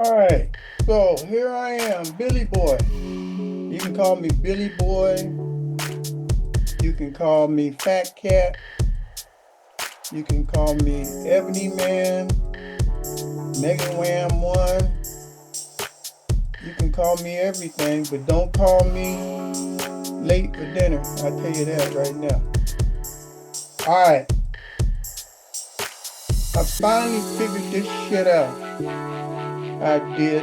All right, so here I am, Billy Boy. You can call me Billy Boy. You can call me Fat Cat. You can call me Ebony Man, Mega Wham One. You can call me everything, but don't call me late for dinner. I'll tell you that right now. All right, I finally figured this shit out. I did.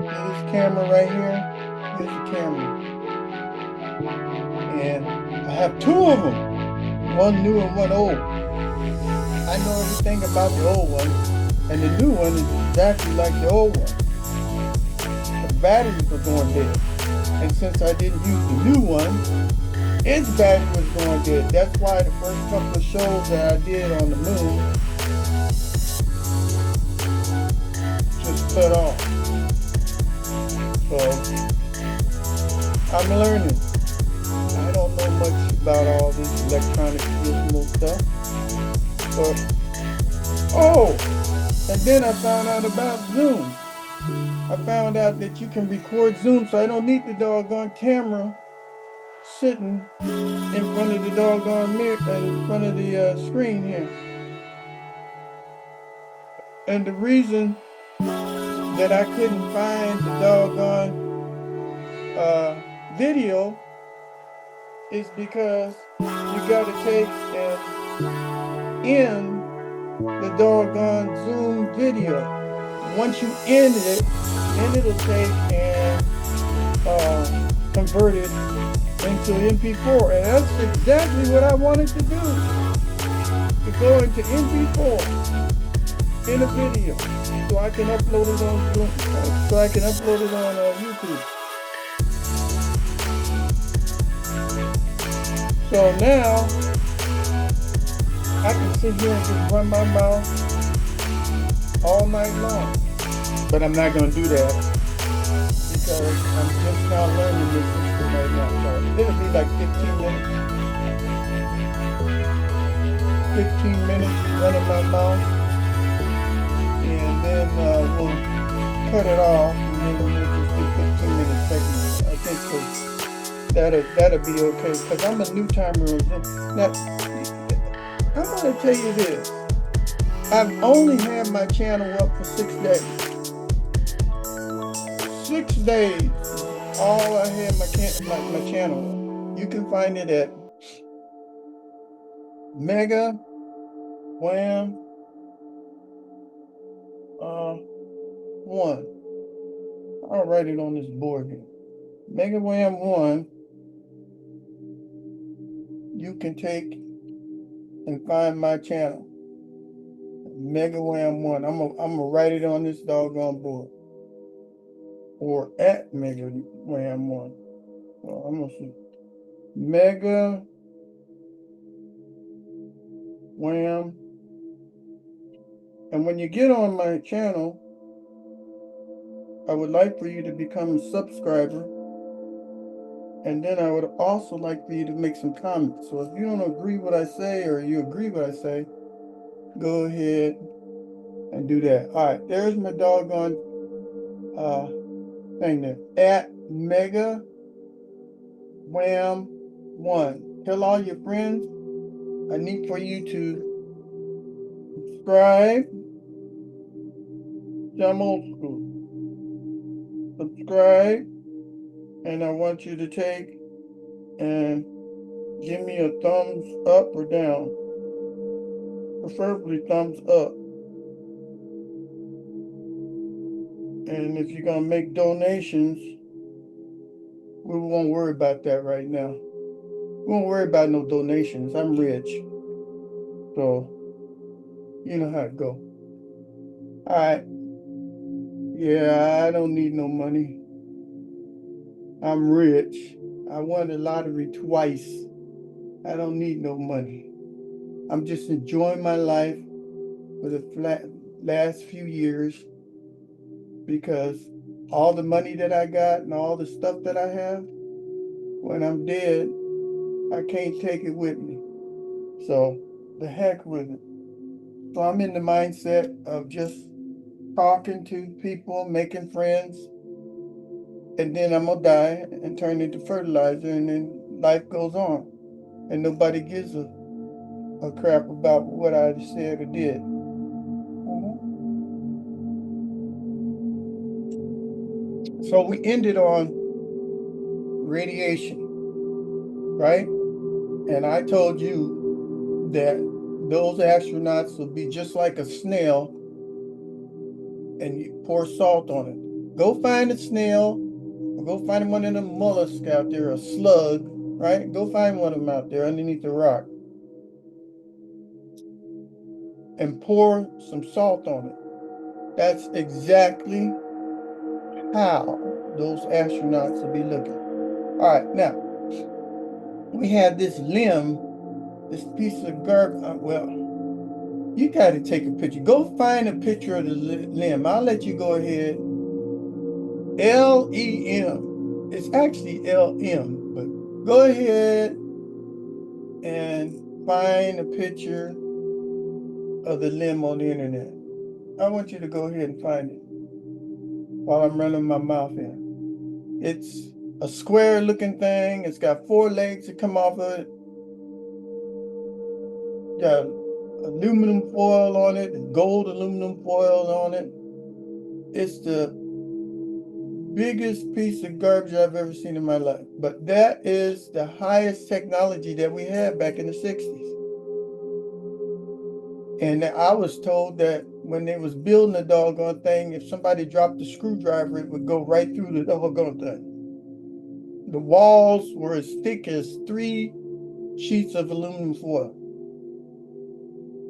See this camera right here? Here's the camera. And I have two of them, one new and one old. I know everything about the old one, and the new one is exactly like the old one. The batteries were going dead. And since I didn't use the new one, its battery was going dead. That's why the first couple of shows that I did on the moon just cut off. So I'm learning. I don't know much about all this electronic gizmo stuff. But oh, and then I found out about Zoom. I found out that you can record Zoom, so I don't need the doggone camera sitting in front of the doggone mirror, in front of the screen here. And the reason that I couldn't find the doggone video is because you got to take and end the doggone Zoom video. Once you end it, then it'll take and convert it into MP4. And that's exactly what I wanted to do. To go into MP4 in a video. So I can upload it on YouTube. So now I can sit here and just run my mouth all night long. But I'm not going to do that because I'm just now learning this system right now. So it'll be like 15 minutes. 15 minutes running my mouth. And then we'll cut it off. And then we'll just do 15 minutes segments. I think that'll be okay. Because I'm a new timer on Zoom. Now, I'm going to tell you this. I've only had my channel up for 6 days. 6 days, all I had my channel. You can find it at Mega Wham 1. I'll write it on this board here. Mega Wham 1. You can take and find my channel. Mega Wham 1. I'm gonna write it on this doggone board. Or at Mega Wham 1. Well, I'm gonna see. Mega Wham. And when you get on my channel, I would like for you to become a subscriber. And then I would also like for you to make some comments. So if you don't agree what I say or you agree what I say, go ahead and do that. All right, there's my doggone thing there. At Mega Wham 1. Tell all your friends. I need for you to subscribe. I'm old school. Subscribe. And I want you to take and give me a thumbs up or down. Preferably thumbs up. And if you're going to make donations, we won't worry about that right now. We won't worry about no donations. I'm rich. So, you know how it go. All right. Yeah, I don't need no money. I'm rich. I won the lottery twice. I don't need no money. I'm just enjoying my life for the last few years because all the money that I got and all the stuff that I have, when I'm dead, I can't take it with me. So the heck with it. So I'm in the mindset of just talking to people, making friends, and then I'm gonna die and turn into fertilizer, and then life goes on, and nobody gives a crap about what I said or did. So we ended on radiation, right? And I told you that those astronauts will be just like a snail, and you pour salt on it. Go find a snail, or go find one of them mollusks out there, a slug, right? Go find one of them out there underneath the rock and pour some salt on it. That's exactly how those astronauts will be looking. All right, now we have this limb, this piece of garbage. Well, you got to take a picture. Go find a picture of the limb. I'll let you go ahead. LEM. It's actually LM, but go ahead and find a picture of the limb on the internet. I want you to go ahead and find it while I'm running my mouth in. It's a square looking thing. It's got 4 legs that come off of it. Got aluminum foil on it, gold aluminum foil on it. It's the biggest piece of garbage I've ever seen in my life. But that is the highest technology that we had back in the 60s. And I was told that when they was building the doggone thing, if somebody dropped a screwdriver, it would go right through the doggone thing. The walls were as thick as 3 sheets of aluminum foil.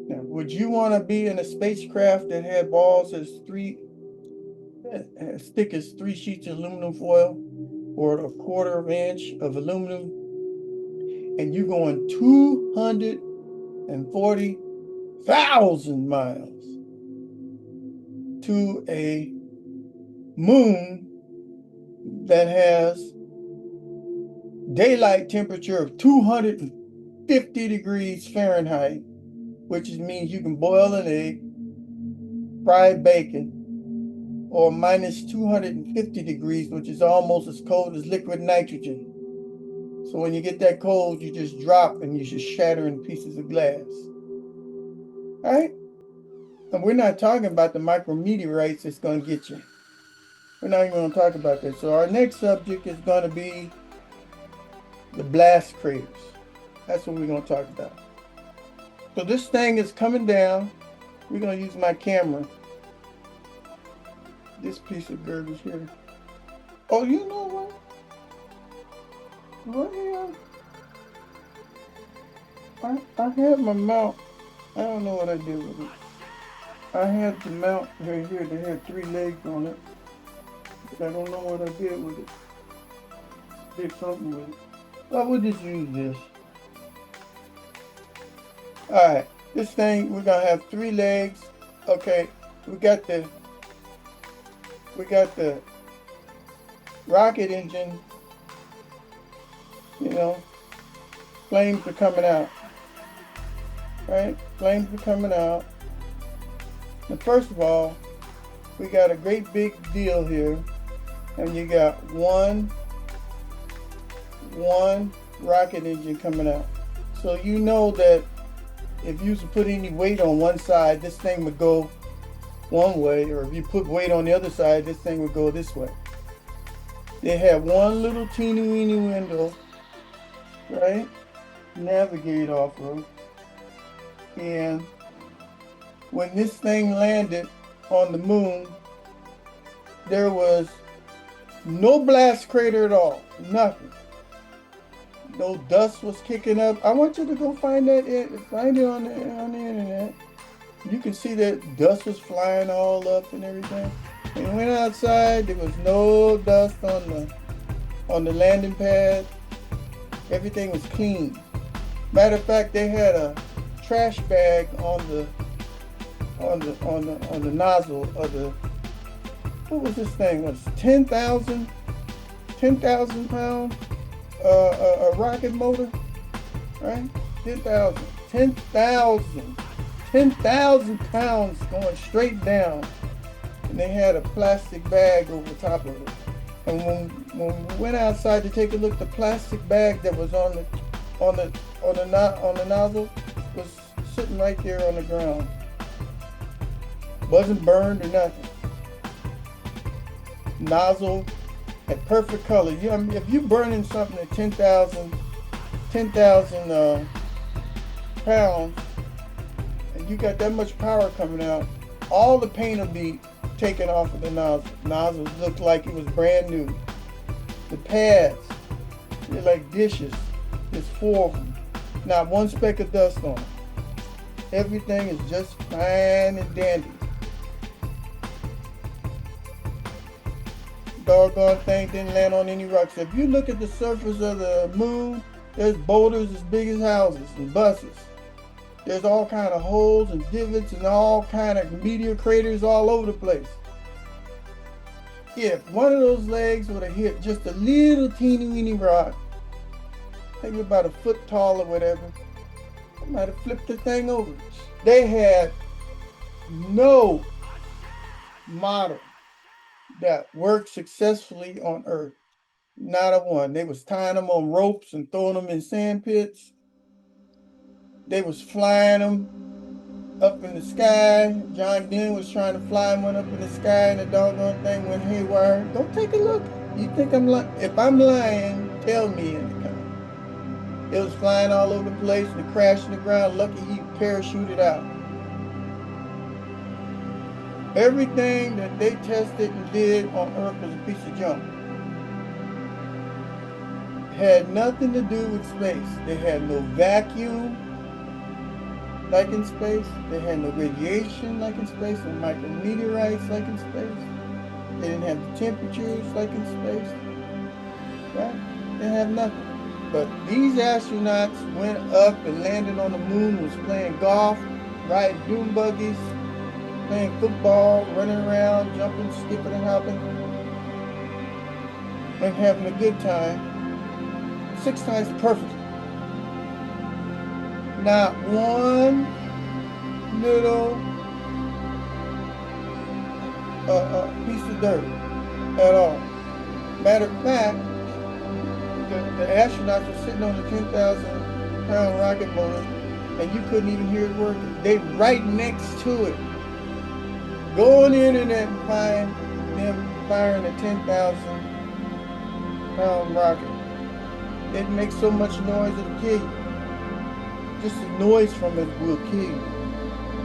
Now, would you want to be in a spacecraft that had walls as thick as 3 sheets of aluminum foil, or a 1/4 inch of aluminum, and you're going 240,000 miles to a moon that has daylight temperature of 250 degrees Fahrenheit, which means you can boil an egg, fry bacon, or minus 250 degrees, which is almost as cold as liquid nitrogen. So when you get that cold, you just drop and you just shatter in pieces of glass. All right? And we're not talking about the micrometeorites that's going to get you. We're not even going to talk about that. So our next subject is going to be the blast craters. That's what we're going to talk about. So this thing is coming down. We're going to use my camera. This piece of garbage here. Oh, you know what? What here? I had my mount. I don't know what I did with it. I had the mount right here that had 3 legs on it. But I don't know what I did with it. Did something with it. Well, we'll just use this. Alright. This thing, we're going to have 3 legs. Okay. We got the rocket engine, you know, flames are coming out, right? Flames are coming out. And first of all, we got a great big deal here, and you got one rocket engine coming out. So you know that if you put any weight on one side, this thing would go one way, or if you put weight on the other side, this thing would go this way. They have one little teeny weeny window, right? Navigate off of. And when this thing landed on the moon, there was no blast crater at all. Nothing. No dust was kicking up. I want you to go find that. Find it on the internet. You can see that dust was flying all up and everything. And we went outside, there was no dust on the landing pad. Everything was clean. Matter of fact, they had a trash bag on the nozzle of the, what was this thing? Was 10,000 pound a rocket motor, right? 10,000 pounds going straight down and they had a plastic bag over top of it. And when we went outside to take a look, the plastic bag that was on the nozzle was sitting right there on the ground. Wasn't burned or nothing. Nozzle had perfect color. I mean, if you're burning something at 10,000 pounds, and you got that much power coming out, all the paint will be taken off of the nozzle. Nozzles looked like it was brand new. The pads, they're like dishes. There's 4 of them. Not one speck of dust on them. Everything is just fine and dandy. Doggone thing didn't land on any rocks. If you look at the surface of the moon, there's boulders as big as houses and buses. There's all kind of holes and divots and all kind of meteor craters all over the place. If one of those legs would have hit just a little teeny weeny rock, maybe about a foot tall or whatever, it might have flipped the thing over. They had no model that worked successfully on Earth. Not a one. They was tying them on ropes and throwing them in sand pits. They was flying them up in the sky. John Glenn was trying to fly one up in the sky, and the doggone thing went haywire. Go take a look. You think I'm lying? If I'm lying, tell me in the comments. It was flying all over the place and it crashed in the ground. Lucky he parachuted out. Everything that they tested and did on Earth was a piece of junk. Had nothing to do with space. They had no vacuum like in space. They had no radiation like in space, no micrometeorites like in space. They didn't have the temperatures like in space. Right? They didn't have nothing. But these astronauts went up and landed on the moon, was playing golf, riding dune buggies, playing football, running around, jumping, skipping, and hopping, and having a good time. 6 times perfect. Not one little piece of dirt at all. Matter of fact, the astronauts were sitting on a 10,000-pound rocket motor, and you couldn't even hear it working. They right next to it. Go on the internet and find them firing a 10,000-pound rocket. It makes so much noise it'll kill you. Just the noise from it will kill you.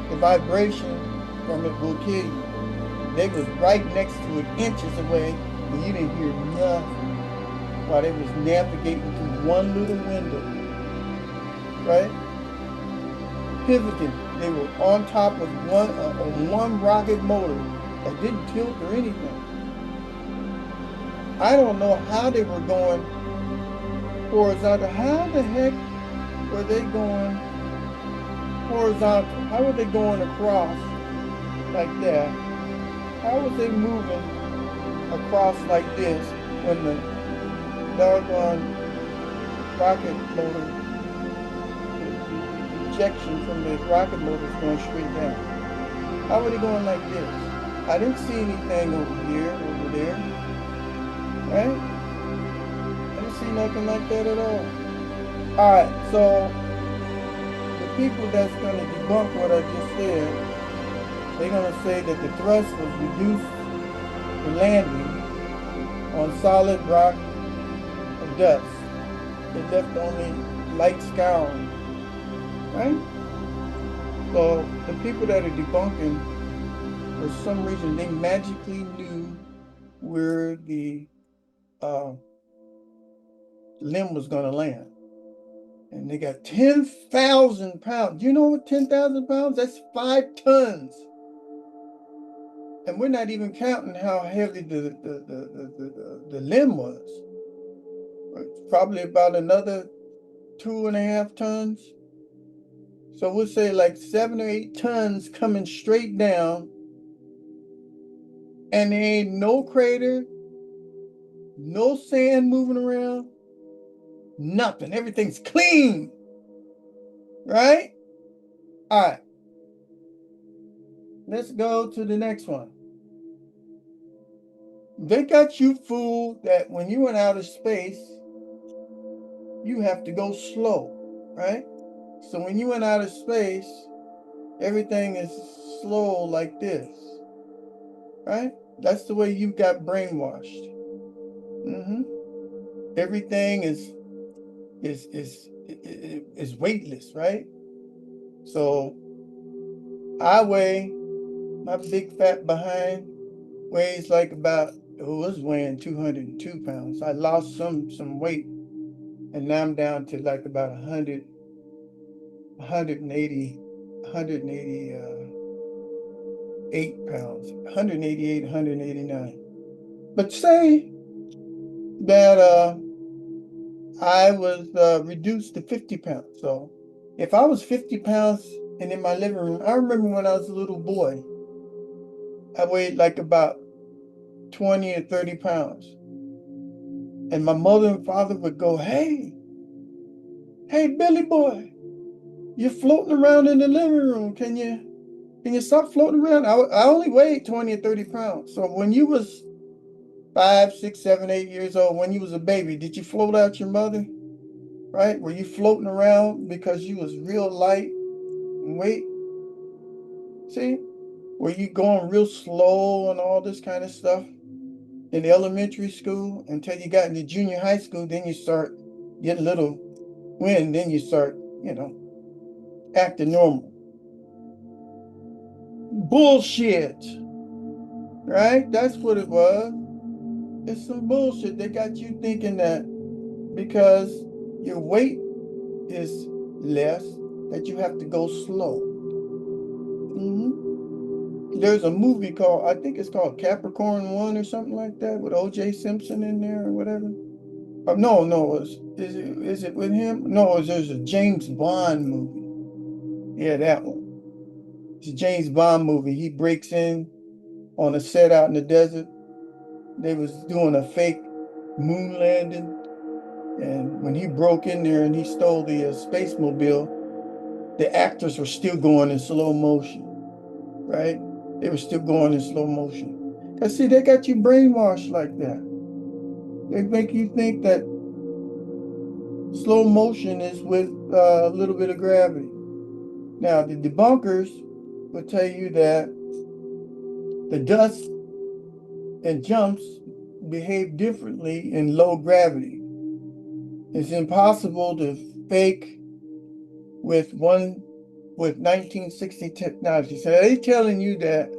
The vibration from it will kill you. They was right next to it, inches away, and you didn't hear nothing while they was navigating through one little window. Right? Pivoting. They were on top of one rocket motor that didn't tilt or anything. I don't know how they were going horizontal. How the heck were they going horizontal? How were they going across like that? How was they moving across like this when the doggone rocket motor, the ejection from the rocket motor is going straight down? How were they going like this? I didn't see anything over here, over there, right? See nothing like that at all. Alright, so the people that's going to debunk what I just said, they're going to say that the thrust was reduced for landing on solid rock or dust. It left only light scouring. Right? So the people that are debunking, for some reason, they magically knew where the limb was going to land. And they got 10,000 pounds. Do you know what 10,000 pounds? That's 5 tons. And we're not even counting how heavy the limb was. Probably about another 2.5 tons. So we'll say like 7 or 8 tons coming straight down. And there ain't no crater, no sand moving around. Nothing. Everything's clean. Right? All right. Let's go to the next one. They got you fooled that when you went out of space, you have to go slow, right? So when you went out of space, everything is slow like this, right? That's the way you got brainwashed. Mm-hmm. Everything is weightless, right? So my big fat behind weighs like about, it was weighing 202 pounds. I lost some weight, and now I'm down to like about 100, 180, 188 pounds, 188, 189. But say that I was reduced to 50 pounds. So if I was 50 pounds and in my living room, I remember when I was a little boy, I weighed like about 20 or 30 pounds. And my mother and father would go, hey, Billy boy, you're floating around in the living room. Can you stop floating around? I only weighed 20 or 30 pounds. So when you was 5, 6, 7, 8 years old, when you was a baby, did you float out your mother? Right? Were you floating around because you was real light and weight? See? Were you going real slow and all this kind of stuff in the elementary school until you got into junior high school? Then you start getting a little wind. Then you start, acting normal. Bullshit. Right? That's what it was. It's some bullshit. They got you thinking that because your weight is less, that you have to go slow. Hmm. There's a movie called, I think it's called Capricorn One or something like that, with O.J. Simpson in there or whatever. No, is it with him? No, there's a James Bond movie. Yeah, that one. It's a James Bond movie. He breaks in on a set out in the desert. They was doing a fake moon landing, and when he broke in there and he stole the space mobile, the actors were still going in slow motion, right? They were still going in slow motion. Because, see, they got you brainwashed like that. They make you think that slow motion is with a little bit of gravity. Now, the debunkers will tell you that the dust and jumps behave differently in low gravity. It's impossible to fake with 1960 technology. So they're telling you that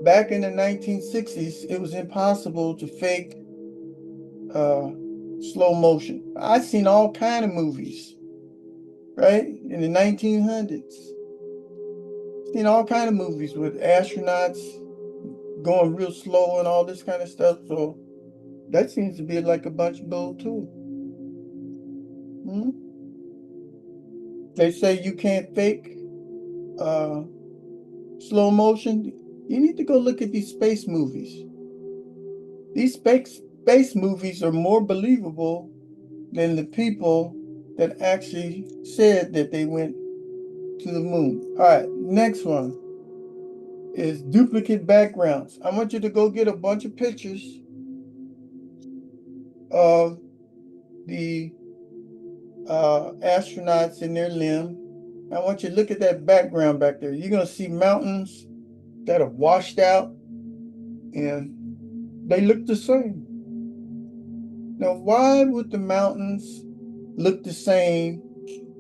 back in the 1960s, it was impossible to fake uh, slow motion. I've seen all kind of movies, right? In the 1900s. Seen all kind of movies with astronauts going real slow and all this kind of stuff. So that seems to be like a bunch of bull too. Hmm? They say you can't fake uh, slow motion. You need to go look at these space movies. These space movies are more believable than the people that actually said that they went to the moon. All right, next one is duplicate backgrounds. I want you to go get a bunch of pictures of the astronauts in their limb. I want you to look at that background back there. You're going to see mountains that are washed out and they look the same. Now, why would the mountains look the same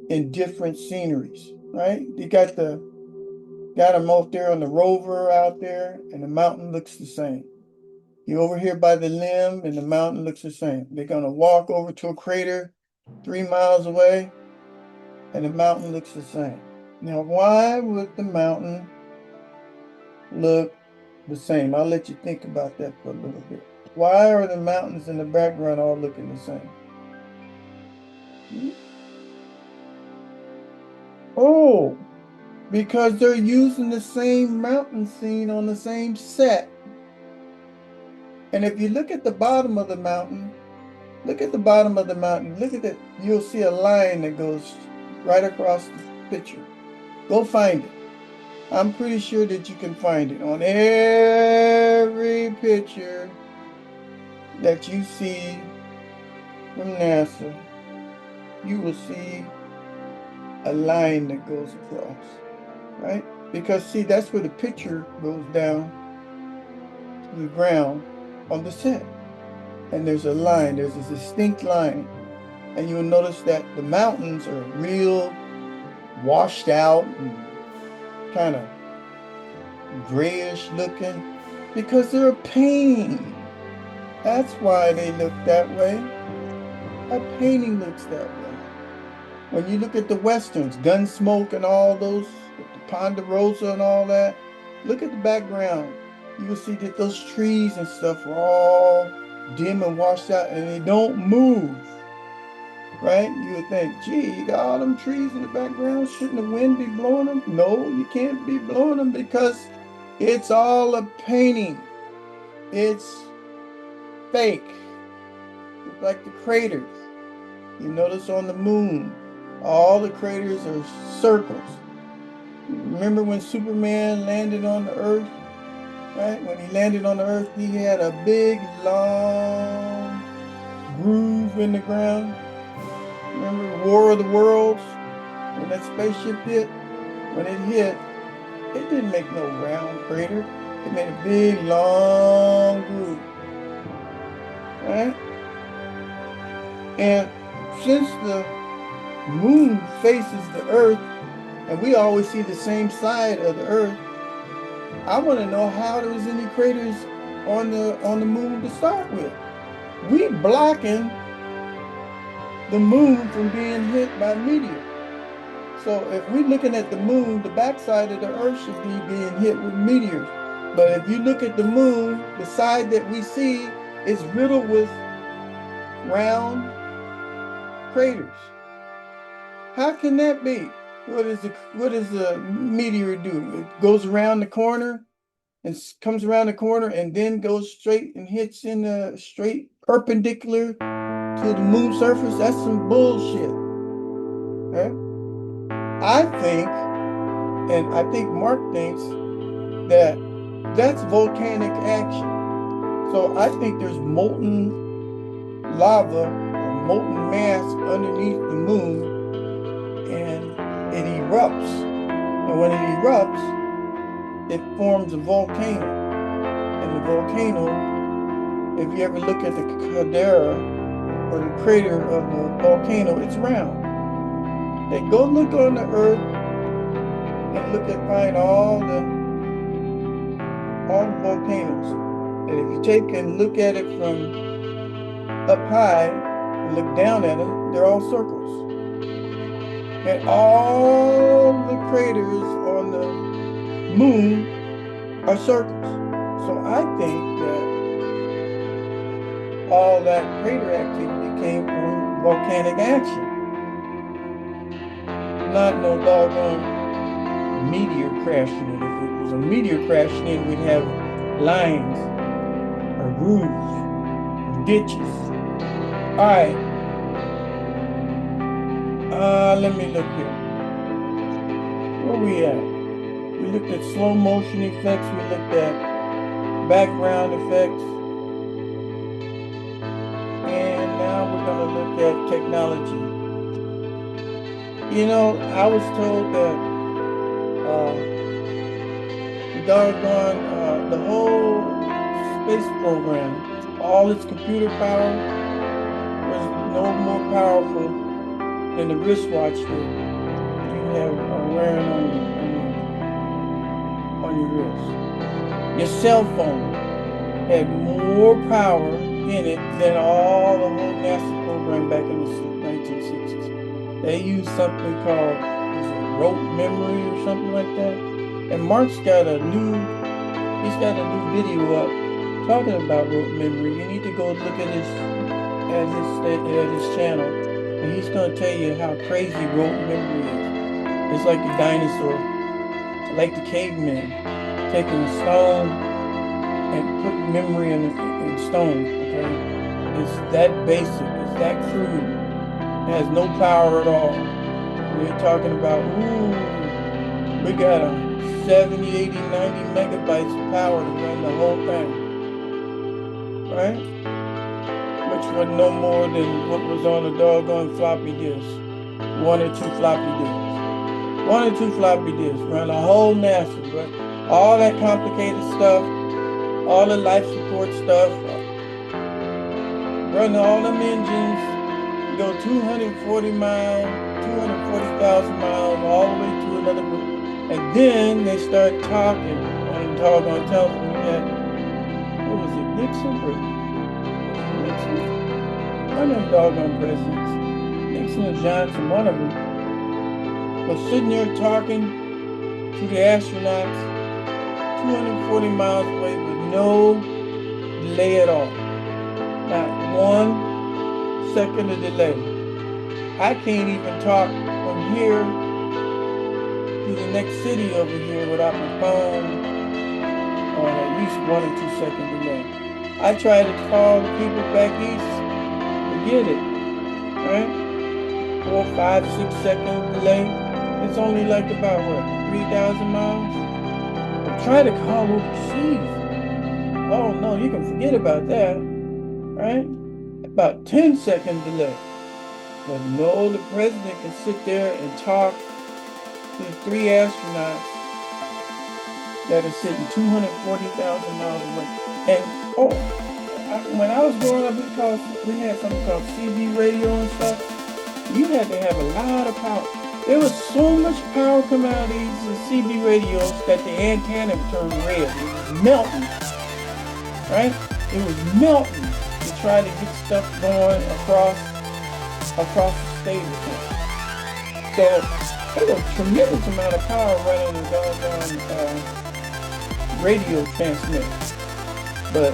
in different sceneries, right? You got them out there on the rover out there, and the mountain looks the same. You're over here by the limb, and the mountain looks the same. They're gonna walk over to a crater 3 miles away, and the mountain looks the same. Now, why would the mountain look the same? I'll let you think about that for a little bit. Why are the mountains in the background all looking the same? Oh, because they're using the same mountain scene on the same set. And if you look at the bottom of the mountain, look at the bottom of the mountain, look at it, you'll see a line that goes right across the picture. Go find it. I'm pretty sure that you can find it on every picture that you see from NASA. You will see a line that goes across, right? Because see, that's where the picture goes down to the ground on the set. And there's a line, there's a distinct line. And you'll notice that the mountains are real washed out and kind of grayish looking because they're a painting. That's why they look that way. A painting looks that way. When you look at the Westerns, Gunsmoke and all those, the Ponderosa and all that, look at the background. You will see that those trees and stuff are all dim and washed out and they don't move, right? You would think, gee, you got all them trees in the background. Shouldn't the wind be blowing them? No, you can't be blowing them because it's all a painting. It's fake. It's like the craters. You notice on the moon, all the craters are circles. Remember when Superman landed on the Earth, right? When he landed on the Earth, he had a big, long groove in the ground. Remember War of the Worlds? When that spaceship hit? When it hit, it didn't make no round crater. It made a big, long groove, right? And since the moon faces the Earth, and we always see the same side of the Earth, I want to know how there was any craters on the moon to start with. We blocking the moon from being hit by meteors. So if we're looking at the moon, the backside of the Earth should be being hit with meteors. But if you look at the moon, the side that we see is riddled with round craters. How can that be? What does a meteor do? It goes around the corner and comes around the corner and then goes straight and hits in a straight perpendicular to the moon surface. That's some bullshit. Okay? I think, and I think Mark thinks, that that's volcanic action. So I think there's molten lava or molten mass underneath the moon and it erupts. And when it erupts, it forms a volcano. And the volcano, if you ever look at the caldera or the crater of the volcano, it's round. They go look on the Earth and find all the volcanoes. And if you take and look at it from up high and look down at it, they're all circles. And all the craters on the moon are circles. So I think that all that crater activity came from volcanic action. Not no doggone meteor crashing in. If it was a meteor crashing in, we'd have lines or grooves or ditches. All right. Let me look here. Where we at? We looked at slow motion effects. We looked at background effects. And now we're going to look at technology. You know, I was told that the whole space program, all its computer power, was no more powerful than the wristwatch that you have wearing on your wrist. Your cell phone had more power in it than all the whole NASA program back in the 1960s. They used something called rote memory or something like that. And Mark's got a new video up talking about rote memory. You need to go look at his channel, and he's going to tell you how crazy rote memory is. It's like the dinosaur, like the cavemen, taking a stone and putting memory in stone. Okay, it's that basic. It's that crude. It has no power at all. We're talking about We got a 70, 80, 90 megabytes of power to run the whole thing, right? Which was no more than what was on a doggone floppy disk. 1 or 2 floppy disks. 1 or 2 floppy disks run a whole NASA, but all that complicated stuff, all the life support stuff, run all them engines, go 240 miles, 240,000 miles all the way to another route. And then they start talking on doggone television. What was it, Nixon? Nixon? One of them doggone presidents. Nixon or Johnson, one of them. Was sitting there talking to the astronauts 240 miles away with no delay at all. Not 1 second of delay. I can't even talk from here to the next city over here without my phone on at least 1 or 2 second delay. I try to call people back east, forget it, right? 4, 5, 6 second delay. It's only like about what, 3,000 miles? But try to call overseas. Oh no, you can forget about that, right? About 10 second delay. But no, the president can sit there and talk to the 3 astronauts that are sitting 240,000 miles away. And when I was growing up, we had something called CB radio and stuff. You had to have a lot of power. There was so much power coming out of these CB radios that the antenna turned red. It was melting, right? It was melting to try to get stuff going across the state. So there's a tremendous amount of power running the doggone radio transmitter. But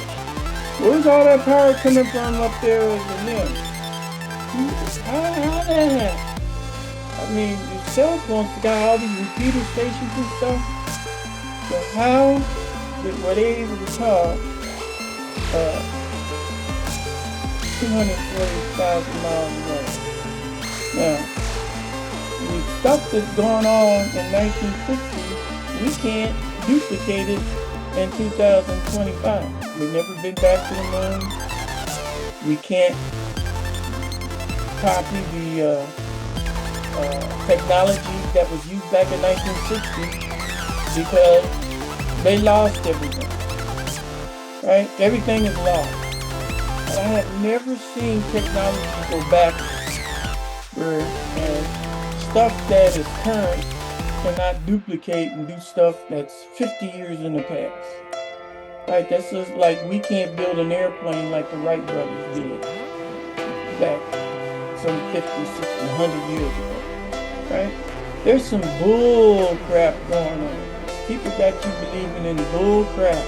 where's all that power coming from up there in the limb? How that? I mean, the cell phones got all these repeater stations and stuff. So how were they able to talk 240,000 miles away? Now, the stuff that's going on in 1960, we can't duplicate it in 2025. We've never been back to the moon. We can't copy the technology that was used back in 1960 because they lost everything, right? Everything is lost. And I have never seen technology go backwards, and stuff that is current cannot duplicate and do stuff that's 50 years in the past. Right? That's just like we can't build an airplane like the Wright brothers did back some 50, 60, 100 years ago. Right? There's some bull crap going on. People got you believing in bull crap.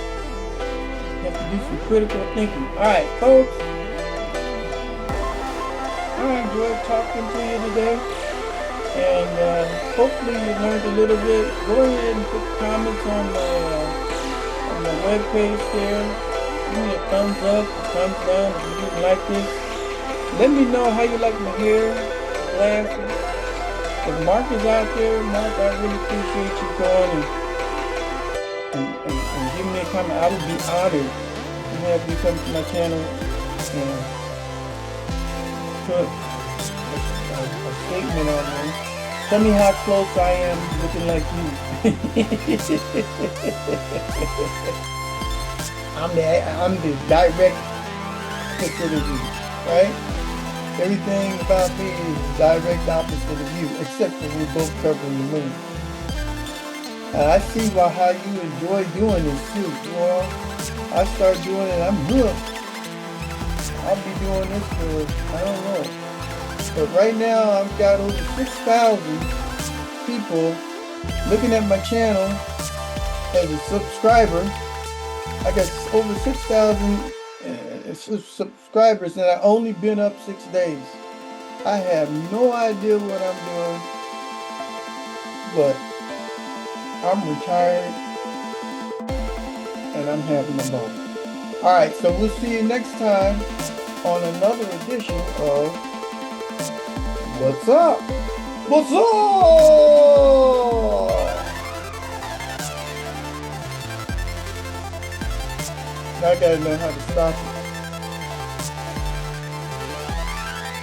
You have to do some critical thinking. Alright, folks. I enjoyed talking to you today. And hopefully you learned a little bit. Go ahead and put comments on the webpage there. Give me a thumbs up, a thumbs down if you didn't like this. Let me know how you like my hair, glasses. If Mark is out there, Mark, I really appreciate you going and give me a comment. I would be honored to have you come to my channel and put a statement on there. Tell me how close I am looking like you. I'm the direct opposite of you, right? Everything about me is direct opposite of you, except for we're both covering the moon. And I see how you enjoy doing this too. Well, I start doing it, I'm hooked. I'll be doing this for, I don't know. But right now, I've got over 6,000 people looking at my channel as a subscriber. I got over 6,000 subscribers, and I've only been up 6 days. I have no idea what I'm doing, but I'm retired, and I'm having a ball. All right, so we'll see you next time on another edition of What's Up? What's Up? I gotta know how to stop it.